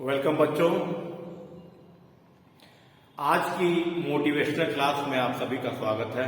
Welcome बच्चों। आज की मोटिवेशनल क्लास में आप सभी का स्वागत है।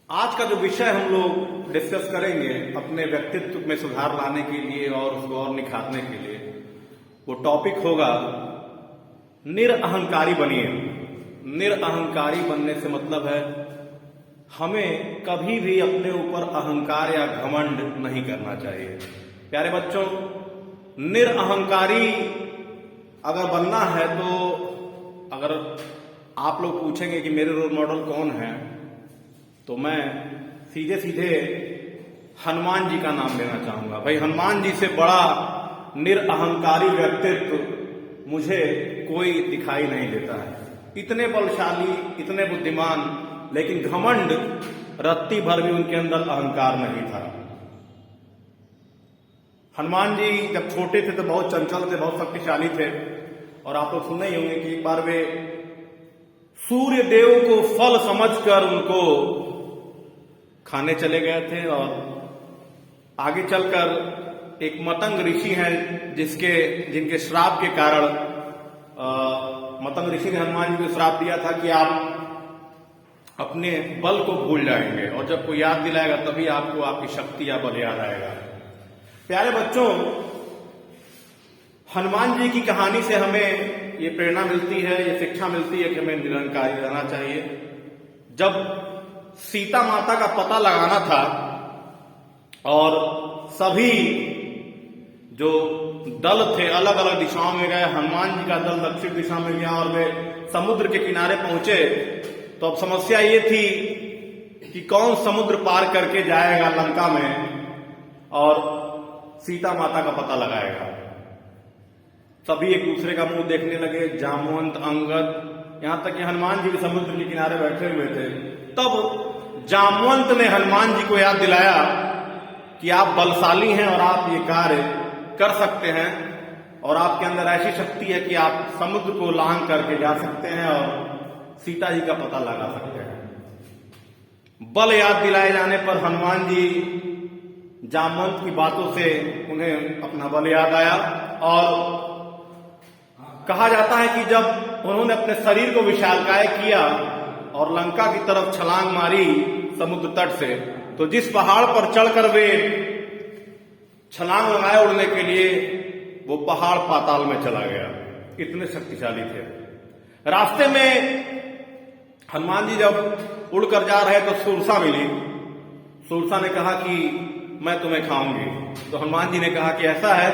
आज का जो विषय हम लोग डिस्कस करेंगे अपने व्यक्तित्व में सुधार लाने के लिए और उसको और निखारने के लिए, वो टॉपिक होगा निरअहंकारी बनिए। निरअहंकारी बनने से मतलब है हमें कभी भी अपने ऊपर अहंकार या घमंड नहीं करना चाहिए। प्यारे बच्चों, निरअहंकारी अगर बनना है तो अगर आप लोग पूछेंगे कि मेरे रोल मॉडल कौन है, तो मैं सीधे सीधे हनुमान जी का नाम लेना चाहूंगा। भाई, हनुमान जी से बड़ा निरअहंकारी व्यक्तित्व मुझे कोई दिखाई नहीं देता है। इतने बलशाली, इतने बुद्धिमान, लेकिन घमंड रत्ती भर भी उनके अंदर अहंकार नहीं था। हनुमान जी जब छोटे थे तो बहुत चंचल थे, बहुत शक्तिशाली थे। और आप लोग सुने ही होंगे कि एक बार वे सूर्य देव को फल समझकर उनको खाने चले गए थे। और आगे चलकर एक मतंग ऋषि हैं जिनके श्राप के कारण मतंग ऋषि ने हनुमान जी को श्राप दिया था कि आप अपने बल को भूल जाएंगे और जब कोई याद दिलाएगा तभी आपको आपकी शक्ति या बल याद आएगा। प्यारे बच्चों, हनुमान जी की कहानी से हमें ये प्रेरणा मिलती है, ये शिक्षा मिलती है कि हमें निरंकारी रहना चाहिए। जब सीता माता का पता लगाना था और सभी जो दल थे अलग अलग दिशाओं में गए, हनुमान जी का दल दक्षिण दिशा में गया और वे समुद्र के किनारे पहुंचे, तो अब समस्या ये थी कि कौन समुद्र पार करके जाएगा लंका में और सीता माता का पता लगाएगा। सभी एक दूसरे का मुंह देखने लगे, जामवंत, अंगद, यहां तक कि हनुमान जी भी समुद्र के किनारे बैठे हुए थे। तब जामवंत ने हनुमान जी को याद दिलाया कि आप बलशाली हैं और आप ये कार्य कर सकते हैं और आपके अंदर ऐसी शक्ति है कि आप समुद्र को लांघ करके जा सकते हैं और सीता जी का पता लगा सकते हैं। बल याद दिलाए जाने पर हनुमान जी जामवंत की बातों से उन्हें अपना बल याद आया और कहा जाता है कि जब उन्होंने अपने शरीर को विशालकाय किया और लंका की तरफ छलांग मारी समुद्र तट से, तो जिस पहाड़ पर चढ़कर वे छलांग लगाए उड़ने के लिए, वो पहाड़ पाताल में चला गया। इतने शक्तिशाली थे। रास्ते में हनुमान जी जब उड़कर जा रहे तो सुरसा मिली। सुरसा ने कहा कि मैं तुम्हें खाऊंगी। तो हनुमान जी ने कहा कि ऐसा है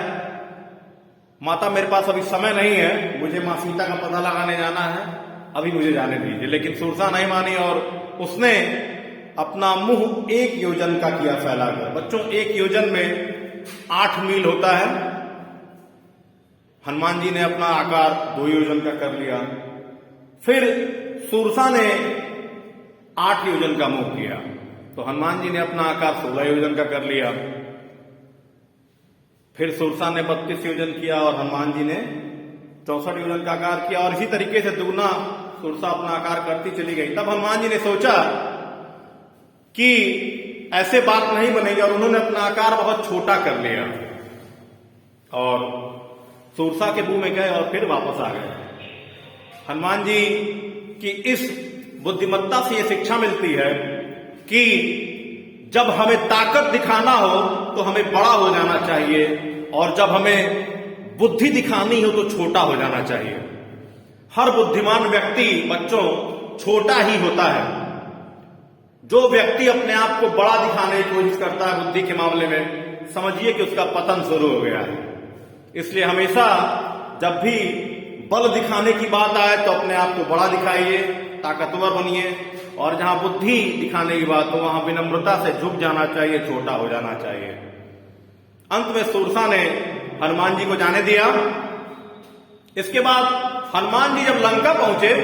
माता, मेरे पास अभी समय नहीं है, मुझे मां सीता का पता लगाने जाना है, अभी मुझे जाने दीजिए। लेकिन सुरसा नहीं मानी और उसने अपना मुंह 1 योजन का किया फैलाकर। बच्चों, 1 योजन में 8 मील होता है। हनुमान जी ने अपना आकार 2 योजन का कर लिया। फिर सुरसा ने 8 योजन का मुंह किया, तो हनुमान जी ने अपना आकार 16 योजन का कर लिया। फिर सुरसा ने 32 योजन किया और हनुमान जी ने 64 योजन का आकार किया और इसी तरीके से दुगना सुरसा अपना आकार करती चली गई। तब हनुमान जी ने सोचा कि ऐसे बात नहीं बनेगी और उन्होंने अपना आकार बहुत छोटा कर लिया और सुरसा के मुंह में गए और फिर वापस आ गए। हनुमान जी की इस बुद्धिमत्ता से यह शिक्षा मिलती है कि जब हमें ताकत दिखाना हो तो हमें बड़ा हो जाना चाहिए और जब हमें बुद्धि दिखानी हो तो छोटा हो जाना चाहिए। हर बुद्धिमान व्यक्ति बच्चों छोटा ही होता है। जो व्यक्ति अपने आप को बड़ा दिखाने की कोशिश करता है बुद्धि के मामले में, समझिए कि उसका पतन शुरू हो गया है। इसलिए हमेशा जब भी बल दिखाने की बात आए तो अपने आप को बड़ा दिखाइए, ताकतवर बनिए, और जहां बुद्धि दिखाने की बात हो वहां विनम्रता से झुक जाना चाहिए, छोटा हो जाना चाहिए। अंत में सुरसा ने हनुमान जी को जाने दिया। इसके बाद हनुमान जी जब लंका पहुंचे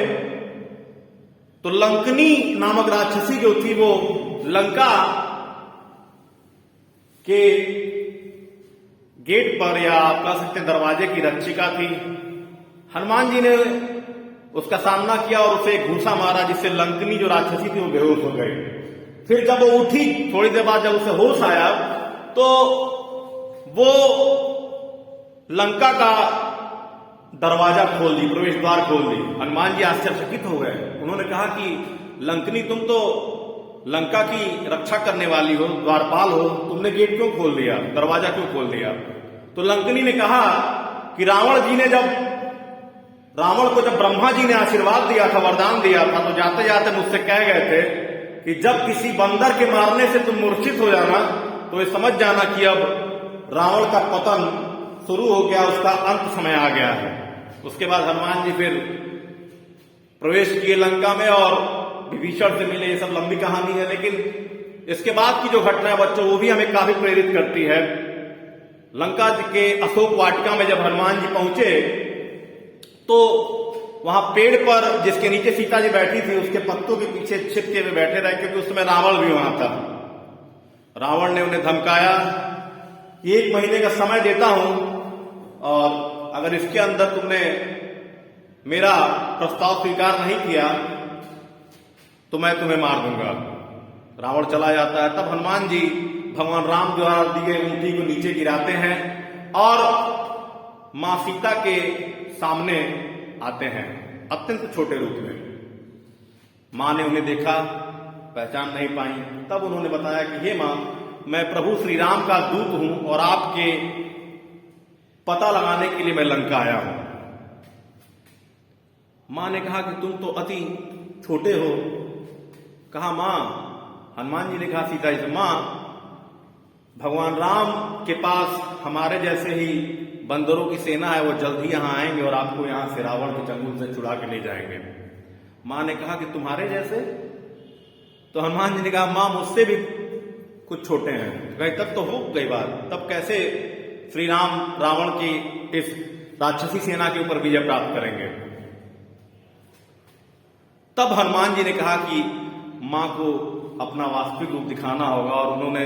तो लंकनी नामक राक्षसी जो थी वो लंका के गेट पर, या आप कह सकते हैं दरवाजे की रक्षिका थी। हनुमान जी ने उसका सामना किया और उसे एक घूसा मारा जिससे लंकनी जो राक्षसी थी वो बेहोश हो गई। फिर जब वो उठी थोड़ी देर बाद, जब उसे होश आया तो वो लंका का दरवाजा खोल दी, प्रवेश द्वार खोल दी। हनुमान जी आश्चर्यचकित हो गए। उन्होंने कहा कि लंकनी, तुम तो लंका की रक्षा करने वाली हो, द्वारपाल हो, तुमने गेट क्यों खोल दिया, दरवाजा क्यों खोल दिया? तो लंकनी ने कहा कि रावण को जब ब्रह्मा जी ने आशीर्वाद दिया था, वरदान दिया था, तो जाते जाते मुझसे कह गए थे कि जब किसी बंदर के मारने से तुम मूर्छित हो जाना तो ये समझ जाना कि अब रावण का पतन शुरू हो गया, उसका अंत समय आ गया है। उसके बाद हनुमान जी फिर प्रवेश किए लंका में और विभीषण से मिले। ये सब लंबी कहानी है, लेकिन इसके बाद की जो घटना है बच्चों, वो भी हमें काफी प्रेरित करती है। लंका के अशोक वाटिका में जब हनुमान जी पहुंचे तो वहां पेड़ पर जिसके नीचे सीता जी बैठी थी, उसके पत्तों के पीछे छिपके हुए बैठे रहे, क्योंकि उस समय रावण भी वहां था। रावण ने उन्हें धमकाया कि 1 महीने का समय देता हूं और अगर इसके अंदर तुमने मेरा प्रस्ताव स्वीकार नहीं किया तो मैं तुम्हें मार दूंगा। रावण चला जाता है। तब हनुमान जी भगवान राम द्वारा दी गई ऊंटी को नीचे गिराते हैं और मां सीता के सामने आते हैं अत्यंत छोटे रूप में। मां ने उन्हें देखा, पहचान नहीं पाई। तब उन्होंने बताया कि हे मां, मैं प्रभु श्री राम का दूत हूं और आपके पता लगाने के लिए मैं लंका आया हूं। मां ने कहा कि तुम तो अति छोटे हो। कहा मां, हनुमान जी ने कहा सीता जी से, मां, भगवान राम के पास हमारे जैसे ही बंदरों की सेना है, वो जल्द ही यहां आएंगे और आपको यहां से रावण के चंगुल से छुड़ा के ले जाएंगे। मां ने कहा कि तुम्हारे जैसे? तो हनुमान जी ने कहा मां, मुझसे भी कुछ छोटे हैं। कहे तब तो हो गई बात, तब कैसे श्री राम रावण की इस राक्षसी सेना के ऊपर विजय प्राप्त करेंगे? तब हनुमान जी ने कहा कि मां को अपना वास्तविक रूप दिखाना होगा और उन्होंने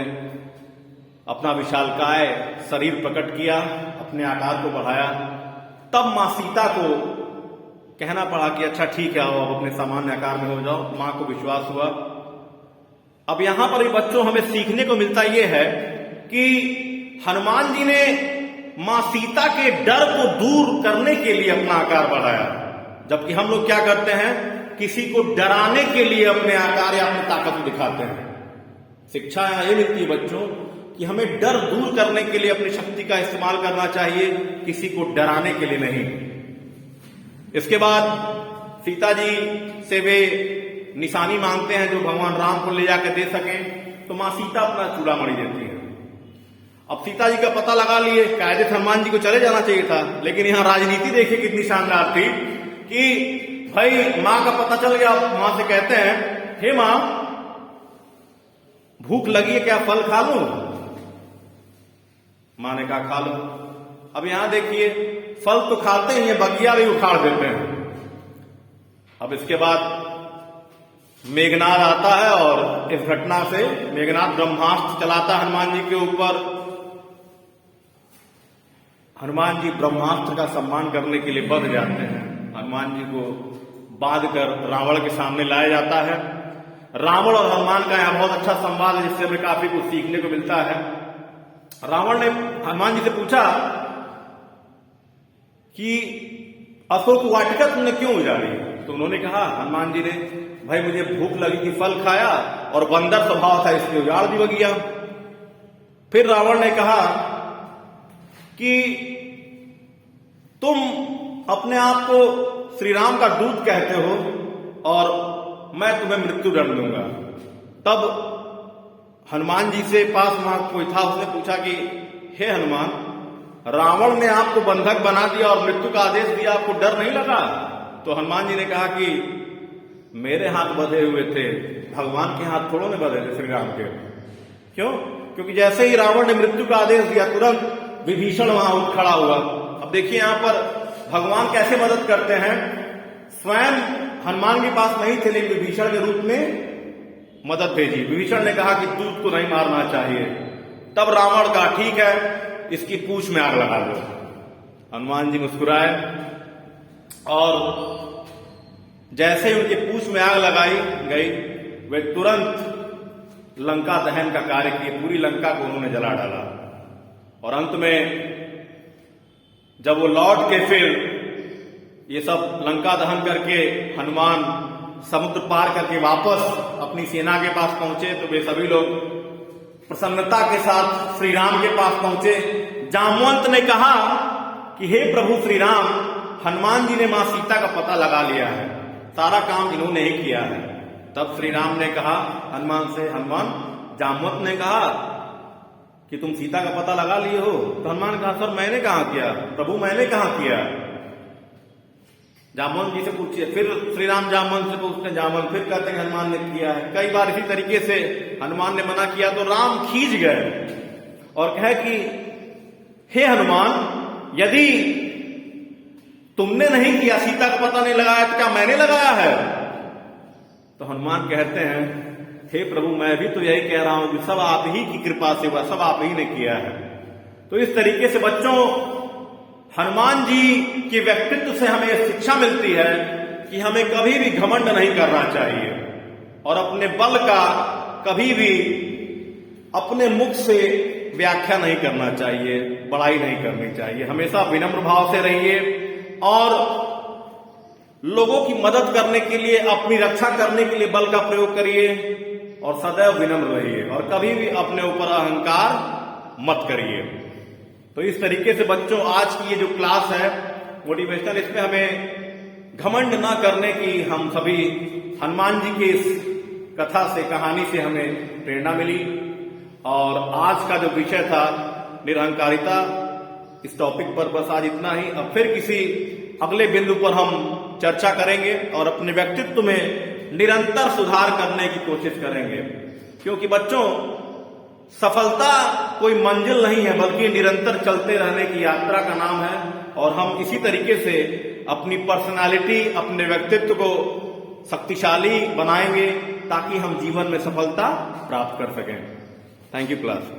अपना विशालकाय शरीर प्रकट किया, अपने आकार को बढ़ाया। तब मां सीता को कहना पड़ा कि अच्छा ठीक है, आओ अब अपने सामान्य आकार में हो जाओ। मां को विश्वास हुआ। अब यहां पर भी बच्चों हमें सीखने को मिलता यह है कि हनुमान जी ने मां सीता के डर को दूर करने के लिए अपना आकार बढ़ाया, जबकि हम लोग क्या करते हैं, किसी को डराने के लिए अपने आकार या अपनी ताकत को दिखाते हैं। शिक्षा यहां ये मिलती है बच्चों कि हमें डर दूर करने के लिए अपनी शक्ति का इस्तेमाल करना चाहिए, किसी को डराने के लिए नहीं। इसके बाद सीता जी से वे निशानी मांगते हैं जो भगवान राम को ले जाकर दे सकें। तो मां सीता अपना चूड़ामणि देती है। अब सीता जी का पता लगा लिए। कायदे से हनुमान जी को चले जाना चाहिए था, लेकिन यहां राजनीति देखिए कितनी शानदार थी कि भाई मां का पता चल गया। मां से कहते हैं, हे मां, भूख लगी है, क्या फल खा लूं? मां ने कहा खा लो। अब यहां देखिए, फल तो खाते ही हैं, बगिया भी उखाड़ देते हैं। अब इसके बाद मेघनाद आता है और इस घटना से मेघनाद ब्रह्मास्त्र चलाता है हनुमान जी के ऊपर। हनुमान जी ब्रह्मास्त्र का सम्मान करने के लिए बंध जाते हैं। हनुमान जी को बांध कर रावण के सामने लाया जाता है। रावण और हनुमान का यहां बहुत अच्छा संवाद है, जिससे हमें काफी कुछ सीखने को मिलता है। रावण ने हनुमान जी से पूछा कि अशोक वाटिका तुमने क्यों उजाड़ी? तो उन्होंने कहा, हनुमान जी ने, भाई मुझे भूख लगी थी, फल खाया और बंदर स्वभाव था, इसलिए उजाड़ दी बगिया। फिर रावण ने कहा कि तुम अपने आप को श्री राम का दूत कहते हो और मैं तुम्हें मृत्यु दंड दूंगा। तब हनुमान जी से पास वहां कोई था, उसने पूछा कि हे हनुमान, रावण ने आपको बंधक बना दिया और मृत्यु का आदेश दिया, आपको डर नहीं लगा? तो हनुमान जी ने कहा कि मेरे हाथ बंधे हुए थे, भगवान के हाथ थोड़ों ने बंधे थे श्री राम के। क्यों? क्योंकि जैसे ही रावण ने मृत्यु का आदेश दिया, तुरंत विभीषण वहां उठ खड़ा हुआ। अब देखिए यहां पर भगवान कैसे मदद करते हैं। स्वयं हनुमान के पास नहीं थे, लेकिन विभीषण के रूप में मदद भेजी। विभीषण ने कहा कि दूत को नहीं मारना चाहिए। तब रावण कहा ठीक है, इसकी पूंछ में आग लगा दो। हनुमान जी मुस्कुराए और जैसे ही उनकी पूंछ में आग लगाई गई, वे तुरंत लंका दहन का कार्य किए। पूरी लंका को उन्होंने जला डाला और अंत में जब वो लौट के फिर ये सब लंका दहन करके हनुमान समुद्र पार करके वापस अपनी सेना के पास पहुंचे, तो वे सभी लोग प्रसन्नता के साथ श्री राम के पास पहुंचे। जामवंत ने कहा कि हे प्रभु श्री राम, हनुमान जी ने मां सीता का पता लगा लिया है, सारा काम इन्होंने ही किया है। तब श्री राम ने कहा हनुमान से, हनुमान, जामवंत ने कहा कि तुम सीता का पता लगा लिए हो? तो हनुमान ने कहा सर मैंने कहा किया, प्रभु मैंने कहा किया। जामवंत जी से पूछिए। फिर श्री राम जामवंत से पूछते, जामवंत फिर कहते हैं हनुमान ने किया है। कई बार इसी तरीके से हनुमान ने मना किया तो राम खींच गए और कहे कि हे हनुमान, यदि तुमने नहीं किया, सीता का पता नहीं लगाया, तो क्या मैंने लगाया है? तो हनुमान कहते हैं हे प्रभु, मैं भी तो यही कह रहा हूं कि सब आप ही की कृपा से हुआ, सब आप ही ने किया है। तो इस तरीके से बच्चों, हनुमान जी के व्यक्तित्व से हमें शिक्षा मिलती है कि हमें कभी भी घमंड नहीं करना चाहिए और अपने बल का कभी भी अपने मुख से व्याख्या नहीं करना चाहिए, बड़ाई नहीं करनी चाहिए। हमेशा विनम्र भाव से रहिए और लोगों की मदद करने के लिए, अपनी रक्षा करने के लिए बल का प्रयोग करिए और सदैव विनम्र रहिए और कभी भी अपने ऊपर अहंकार मत करिए। तो इस तरीके से बच्चों, आज की ये जो क्लास है मोटिवेशनल, इसमें हमें घमंड ना करने की, हम सभी हनुमान जी के इस कथा से, कहानी से हमें प्रेरणा मिली। और आज का जो विषय था निरहंकारिता, इस टॉपिक पर बस आज इतना ही। अब फिर किसी अगले बिंदु पर हम चर्चा करेंगे और अपने व्यक्तित्व में निरंतर सुधार करने की कोशिश करेंगे, क्योंकि बच्चों सफलता कोई मंजिल नहीं है, बल्कि निरंतर चलते रहने की यात्रा का नाम है। और हम इसी तरीके से अपनी पर्सनालिटी, अपने व्यक्तित्व को शक्तिशाली बनाएंगे ताकि हम जीवन में सफलता प्राप्त कर सकें। Thank you class.